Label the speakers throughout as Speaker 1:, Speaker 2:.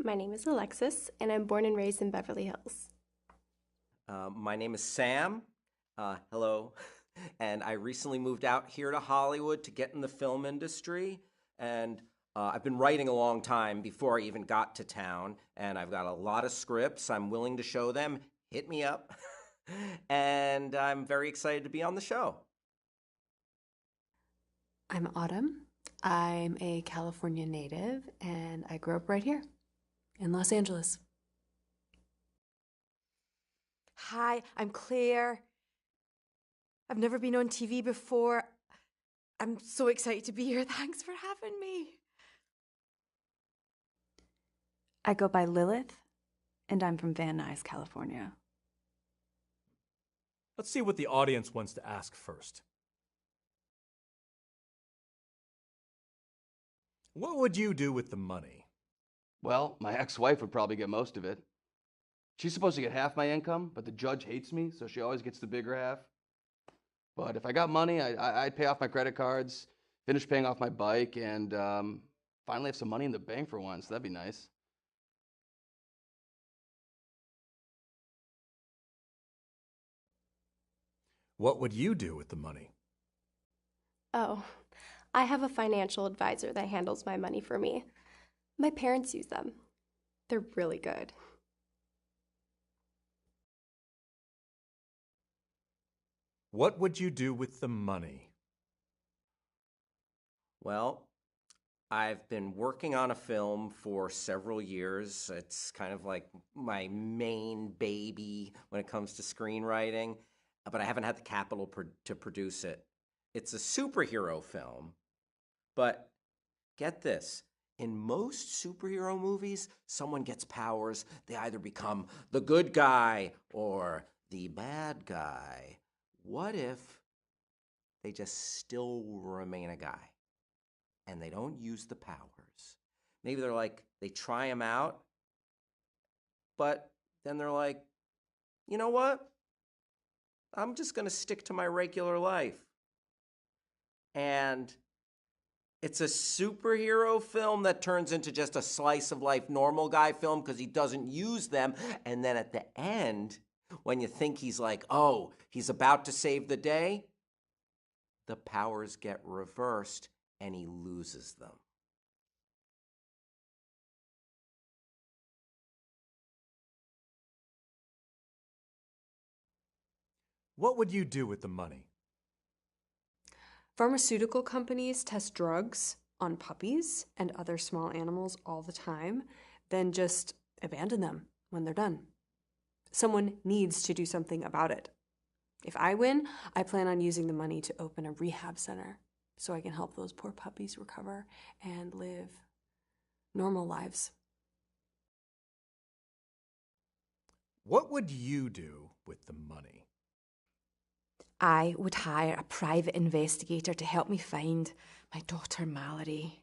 Speaker 1: My name is Alexis, and I'm born and raised in Beverly Hills.
Speaker 2: My name is Sam. Hello. And I recently moved out here to Hollywood to get in the film industry. And I've been writing a long time before I even got to town. And I've got a lot of scripts. I'm willing to show them. Hit me up. And I'm very excited to be on the show.
Speaker 1: I'm Autumn. I'm a California native, and I grew up right here in Los Angeles.
Speaker 3: Hi, I'm Claire. I've never been on TV before. I'm so excited to be here. Thanks for having me.
Speaker 4: I go by Lilith, and I'm from Van Nuys, California.
Speaker 5: Let's see what the audience wants to ask first. What would you do with the money?
Speaker 6: Well, my ex-wife would probably get most of it. She's supposed to get half my income, but the judge hates me, so she always gets the bigger half. But if I got money, I'd pay off my credit cards, finish paying off my bike, and finally have some money in the bank for once. That'd be nice.
Speaker 5: What would you do with the money?
Speaker 1: Oh, I have a financial advisor that handles my money for me. My parents use them. They're really good.
Speaker 5: What would you do with the money?
Speaker 2: Well, I've been working on a film for several years. It's kind of like my main baby when it comes to screenwriting, but I haven't had the capital to produce it. It's a superhero film, but get this. In most superhero movies, someone gets powers. They either become the good guy or the bad guy. What if they just still remain a guy and they don't use the powers? Maybe they're like, they try them out, but then they're like, you know what? I'm just going to stick to my regular life. And it's a superhero film that turns into just a slice of life normal guy film because he doesn't use them. And then at the end, when you think he's like, oh, he's about to save the day, the powers get reversed and he loses them.
Speaker 5: What would you do with the money?
Speaker 1: Pharmaceutical companies test drugs on puppies and other small animals all the time, then just abandon them when they're done. Someone needs to do something about it. If I win, I plan on using the money to open a rehab center so I can help those poor puppies recover and live normal lives.
Speaker 5: What would you do with the money?
Speaker 3: I would hire a private investigator to help me find my daughter Mallory.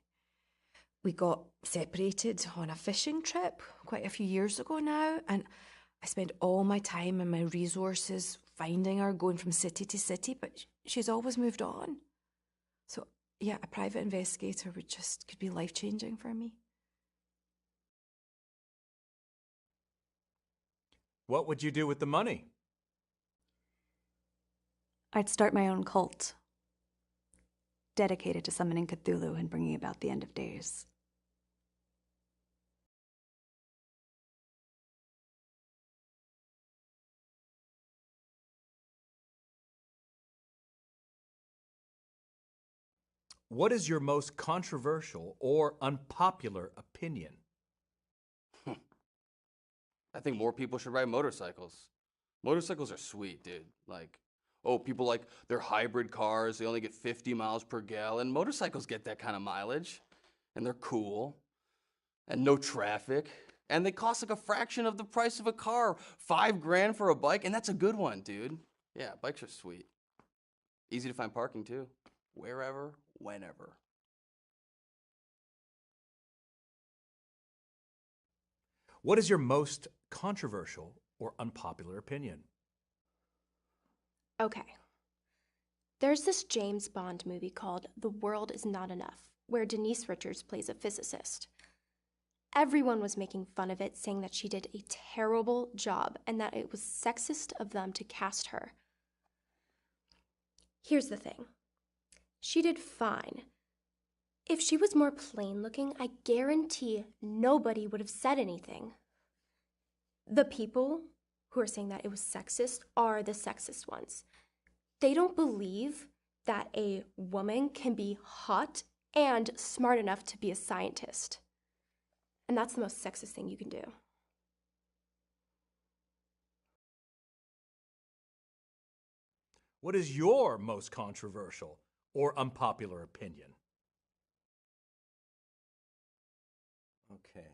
Speaker 3: We got separated on a fishing trip quite a few years ago now, and I spent all my time and my resources finding her, going from city to city, but she's always moved on. So, yeah, a private investigator could be life-changing for me.
Speaker 5: What would you do with the money?
Speaker 4: I'd start my own cult, dedicated to summoning Cthulhu and bringing about the end of days.
Speaker 5: What is your most controversial or unpopular opinion?
Speaker 6: I think more people should ride motorcycles. Motorcycles are sweet, dude. Like, oh, people like their hybrid cars, they only get 50 miles per gallon. Motorcycles get that kind of mileage, and they're cool, and no traffic, and they cost like a fraction of the price of a car. $5,000 for a bike, and that's a good one, dude. Yeah, bikes are sweet. Easy to find parking, too. Wherever, whenever.
Speaker 5: What is your most controversial or unpopular opinion?
Speaker 1: Okay. There's this James Bond movie called The World Is Not Enough, where Denise Richards plays a physicist.
Speaker 7: Everyone was making fun of it, saying that she did a terrible job and that it was sexist of them to cast her. Here's the thing. She did fine. If she was more plain looking, I guarantee nobody would have said anything. The people who are saying that it was sexist are the sexist ones. They don't believe that a woman can be hot and smart enough to be a scientist. And that's the most sexist thing you can do.
Speaker 5: What is your most controversial or unpopular opinion?
Speaker 2: Okay.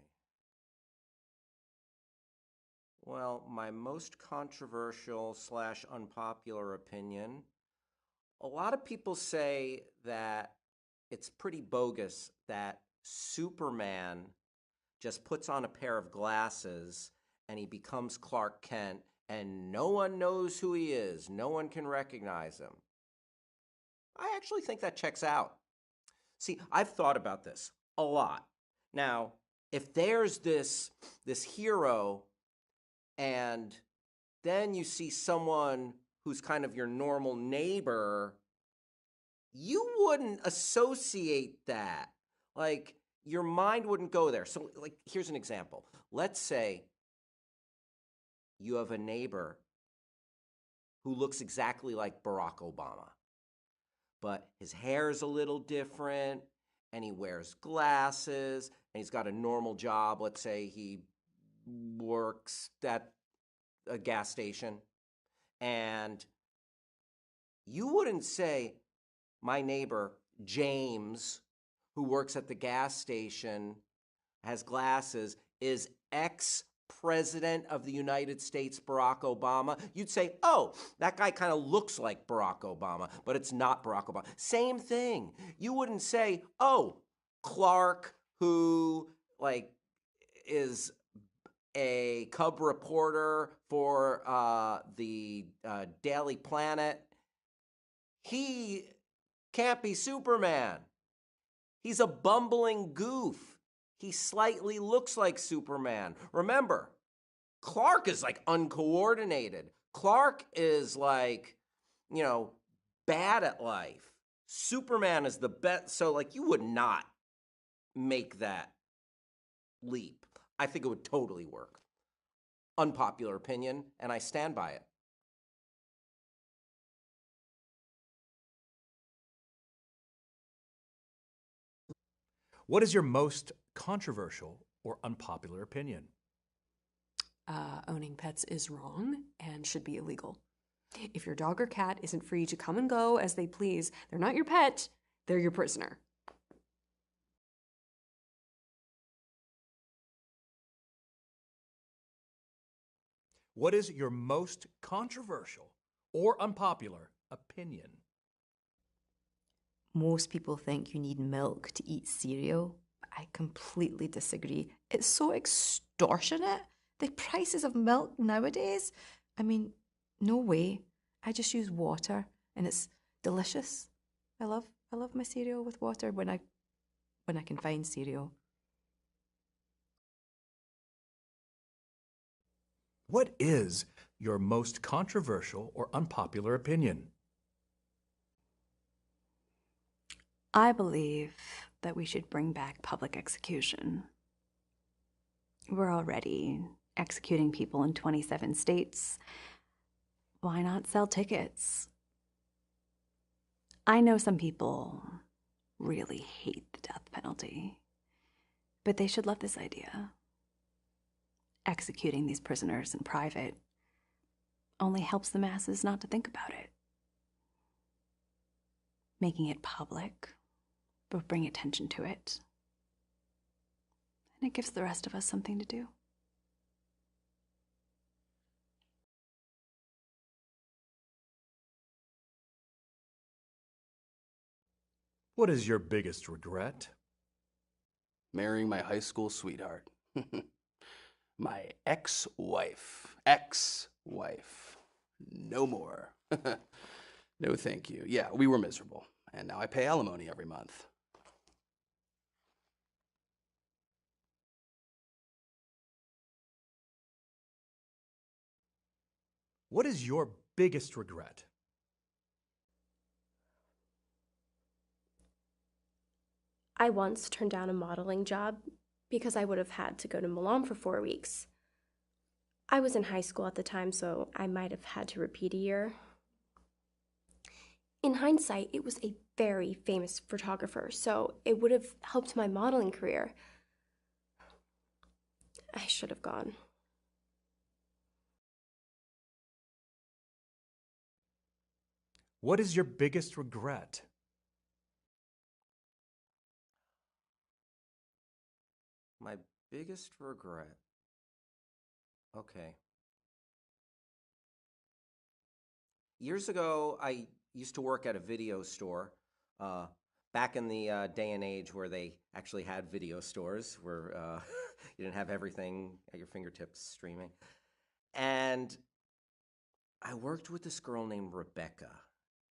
Speaker 2: Well, my most controversial / unpopular opinion, a lot of people say that it's pretty bogus that Superman just puts on a pair of glasses and he becomes Clark Kent and no one knows who he is. No one can recognize him. I actually think that checks out. See, I've thought about this a lot. Now, if there's this hero and then you see someone who's kind of your normal neighbor, you wouldn't associate that. Like, your mind wouldn't go there. So, like, here's an example. Let's say you have a neighbor who looks exactly like Barack Obama, but his hair's a little different, and he wears glasses, and he's got a normal job. Let's say he works at a gas station, and you wouldn't say, my neighbor, James, who works at the gas station, has glasses, is ex-president of the United States, Barack Obama. You'd say, oh, that guy kind of looks like Barack Obama, but it's not Barack Obama. Same thing. You wouldn't say, oh, Clark, who, like, is a cub reporter for the Daily Planet, he can't be Superman. He's a bumbling goof. He slightly looks like Superman. Remember, Clark is like uncoordinated. Clark is like, bad at life. Superman is the best. So, like, you would not make that leap. I think it would totally work. Unpopular opinion, and I stand by it.
Speaker 5: What is your most controversial or unpopular opinion?
Speaker 1: Owning pets is wrong and should be illegal. If your dog or cat isn't free to come and go as they please, they're not your pet, they're your prisoner.
Speaker 5: What is your most controversial or unpopular opinion?
Speaker 3: Most people think you need milk to eat cereal. I completely disagree. It's so extortionate. The prices of milk nowadays. I mean, no way. I just use water and it's delicious. I love my cereal with water when I can find cereal.
Speaker 5: What is your most controversial or unpopular opinion?
Speaker 4: I believe that we should bring back public execution. We're already executing people in 27 states. Why not sell tickets? I know some people really hate the death penalty, but they should love this idea. Executing these prisoners in private only helps the masses not to think about it. Making it public will bring attention to it, and it gives the rest of us something to do.
Speaker 5: What is your biggest regret?
Speaker 6: Marrying my high school sweetheart. My ex-wife. Ex-wife. No more. No thank you. Yeah, we were miserable. And now I pay alimony every month.
Speaker 5: What is your biggest regret?
Speaker 7: I once turned down a modeling job because I would have had to go to Milan for 4 weeks. I was in high school at the time, so I might have had to repeat a year. In hindsight, it was a very famous photographer, so it would have helped my modeling career. I should have gone.
Speaker 5: What is your biggest regret?
Speaker 2: My biggest regret. Okay. Years ago, I used to work at a video store. Back in the day and age where they actually had video stores, where you didn't have everything at your fingertips streaming. And I worked with this girl named Rebecca,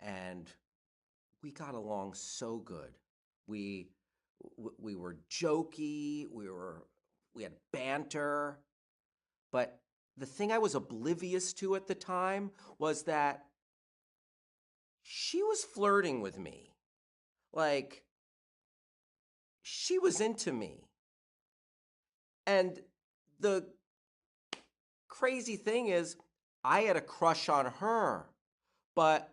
Speaker 2: and we got along so good. We were jokey, we had banter, but the thing I was oblivious to at the time was that she was flirting with me. Like, she was into me. And the crazy thing is, I had a crush on her, but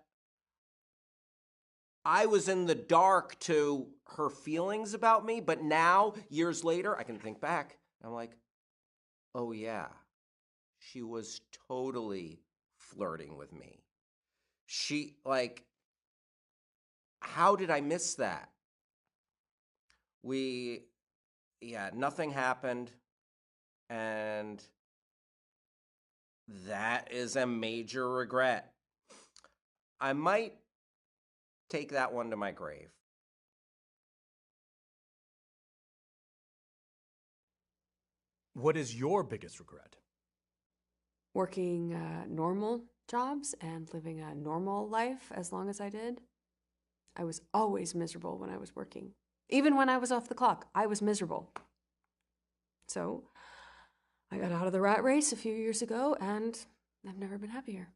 Speaker 2: I was in the dark to her feelings about me. But now, years later, I can think back. I'm like, oh yeah, she was totally flirting with me. How did I miss that? Nothing happened. And that is a major regret. I might take that one to my grave.
Speaker 5: What is your biggest regret?
Speaker 1: Working normal jobs and living a normal life as long as I did. I was always miserable when I was working. Even when I was off the clock, I was miserable. So I got out of the rat race a few years ago, and I've never been happier.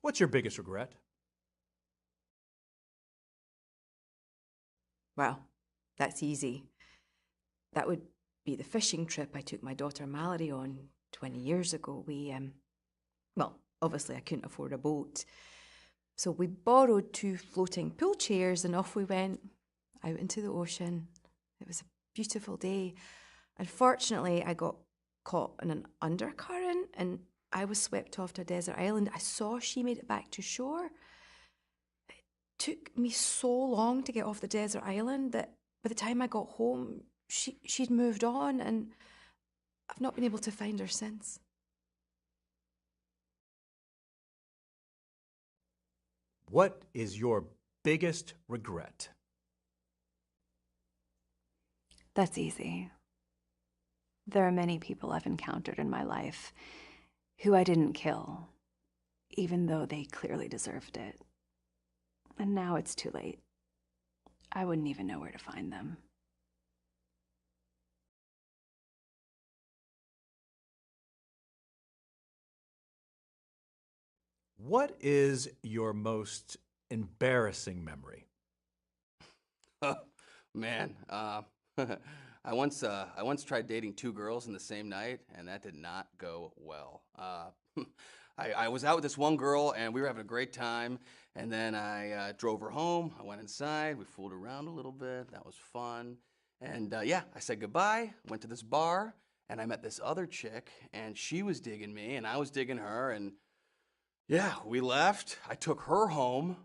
Speaker 5: What's your biggest regret?
Speaker 3: Well, that's easy. That would be the fishing trip I took my daughter Mallory on 20 years ago. Obviously I couldn't afford a boat. So we borrowed 2 floating pool chairs and off we went out into the ocean. It was a beautiful day. Unfortunately, I got caught in an undercurrent and I was swept off to a desert island. I saw she made it back to shore. It took me so long to get off the desert island that by the time I got home, she'd moved on, and I've not been able to find her since.
Speaker 5: What is your biggest regret?
Speaker 4: That's easy. There are many people I've encountered in my life who I didn't kill, even though they clearly deserved it. And now it's too late. I wouldn't even know where to find them.
Speaker 5: What is your most embarrassing memory?
Speaker 6: Man, I once tried dating 2 girls in the same night, and that did not go well. I was out with this one girl, and we were having a great time, and then I drove her home. I went inside. We fooled around a little bit. That was fun. And I said goodbye, went to this bar, and I met this other chick, and she was digging me, and I was digging her, and we left. I took her home,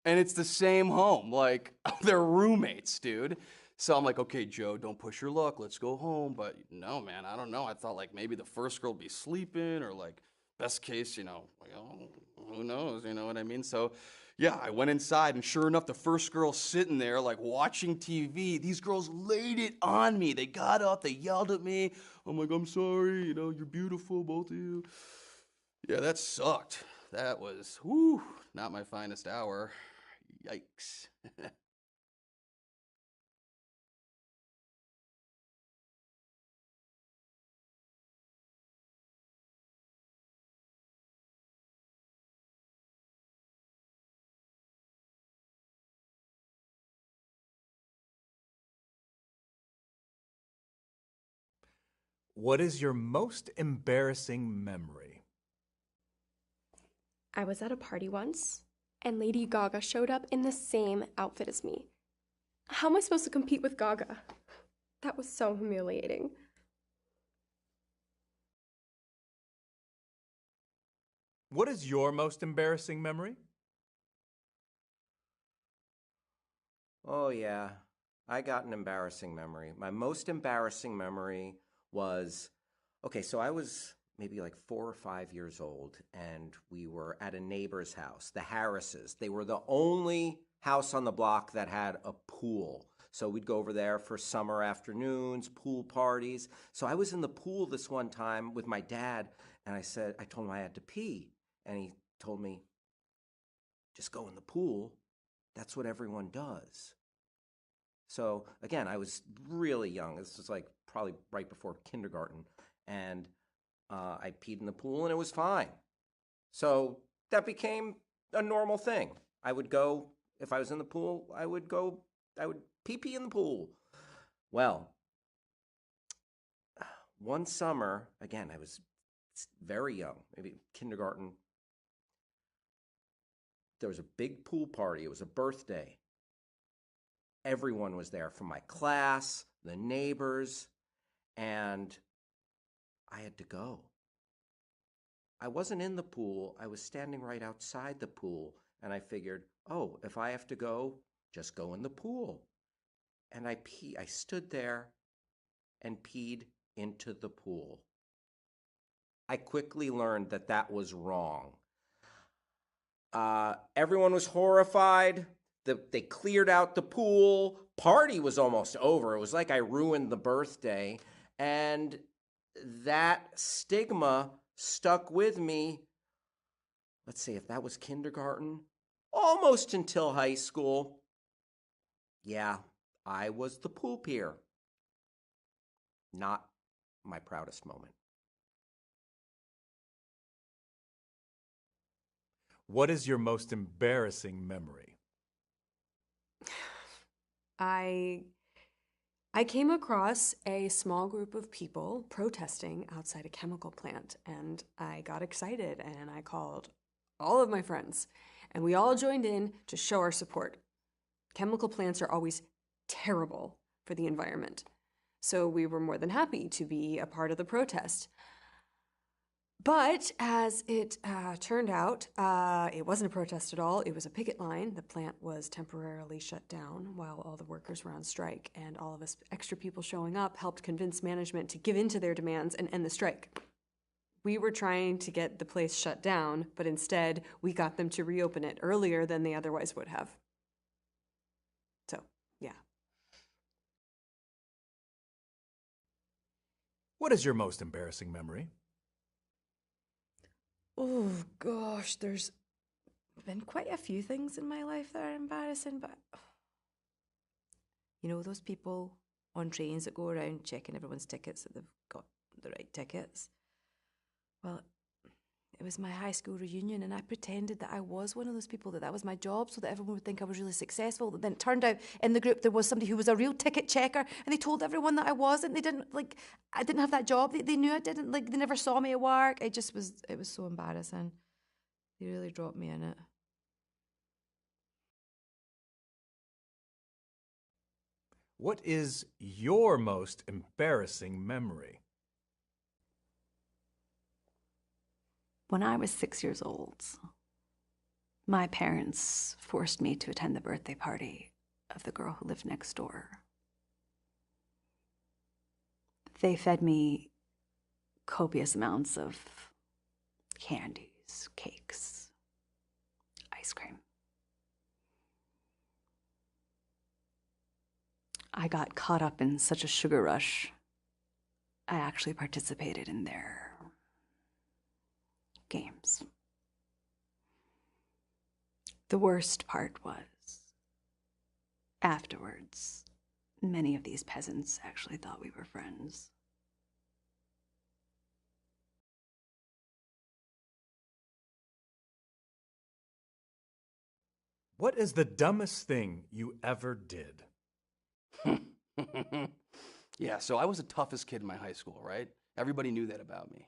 Speaker 6: and it's the same home. Like, they're roommates, dude. So I'm like, okay, Joe, don't push your luck. Let's go home. But no, man, I don't know. I thought like maybe the first girl would be sleeping, or like best case, who knows? You know what I mean? So yeah, I went inside, and sure enough, the first girl sitting there like watching TV. These girls laid it on me. They got up, they yelled at me. I'm like, I'm sorry, you're beautiful, both of you. Yeah, that sucked. That was, not my finest hour. Yikes.
Speaker 5: What is your most embarrassing memory?
Speaker 7: I was at a party once, and Lady Gaga showed up in the same outfit as me. How am I supposed to compete with Gaga? That was so humiliating.
Speaker 5: What is your most embarrassing memory?
Speaker 2: Oh, yeah. I got an embarrassing memory. My most embarrassing memory was, okay, so I was maybe like 4 or 5 years old, and we were at a neighbor's house, the Harrises. They were the only house on the block that had a pool. So we'd go over there for summer afternoons, pool parties. So I was in the pool this one time with my dad, and I told him I had to pee. And he told me, just go in the pool. That's what everyone does. So again, I was really young. This was like probably right before kindergarten. And I peed in the pool and it was fine. So that became a normal thing. I would go, if I was in the pool, I would pee in the pool. Well, one summer, again, I was very young, maybe kindergarten. There was a big pool party. It was a birthday. Everyone was there from my class, the neighbors, and I had to go. I wasn't in the pool. I was standing right outside the pool, and I figured, oh, if I have to go, just go in the pool. And I stood there and peed into the pool. I quickly learned that that was wrong. Everyone was horrified. They cleared out the pool. Party was almost over. It was like I ruined the birthday. And that stigma stuck with me, let's see, if that was kindergarten, almost until high school. Yeah, I was the pool peer. Not my proudest moment.
Speaker 5: What is your most embarrassing memory?
Speaker 1: I came across a small group of people protesting outside a chemical plant, and I got excited and I called all of my friends, and we all joined in to show our support. Chemical plants are always terrible for the environment, so we were more than happy to be a part of the protest. But as it turned out, it wasn't a protest at all. It was a picket line. The plant was temporarily shut down while all the workers were on strike, and all of us extra people showing up helped convince management to give in to their demands and end the strike. We were trying to get the place shut down, but instead we got them to reopen it earlier than they otherwise would have. So, yeah.
Speaker 5: What is your most embarrassing memory?
Speaker 3: Oh gosh, there's been quite a few things in my life that are embarrassing, but you know those people on trains that go around checking everyone's tickets that they've got the right tickets? Well, it was my high school reunion, and I pretended that I was one of those people, that was my job, so that everyone would think I was really successful. But then it turned out in the group there was somebody who was a real ticket checker, and they told everyone that I wasn't. They didn't, I didn't have that job. They knew I didn't, they never saw me at work. It was so embarrassing. They really dropped me in it.
Speaker 5: What is your most embarrassing memory?
Speaker 4: When I was 6 years old, my parents forced me to attend the birthday party of the girl who lived next door. They fed me copious amounts of candies, cakes, ice cream. I got caught up in such a sugar rush, I actually participated in their games. The worst part was, afterwards, many of these peasants actually thought we were friends.
Speaker 5: What is the dumbest thing you ever did?
Speaker 6: Yeah, so I was the toughest kid in my high school, right? Everybody knew that about me.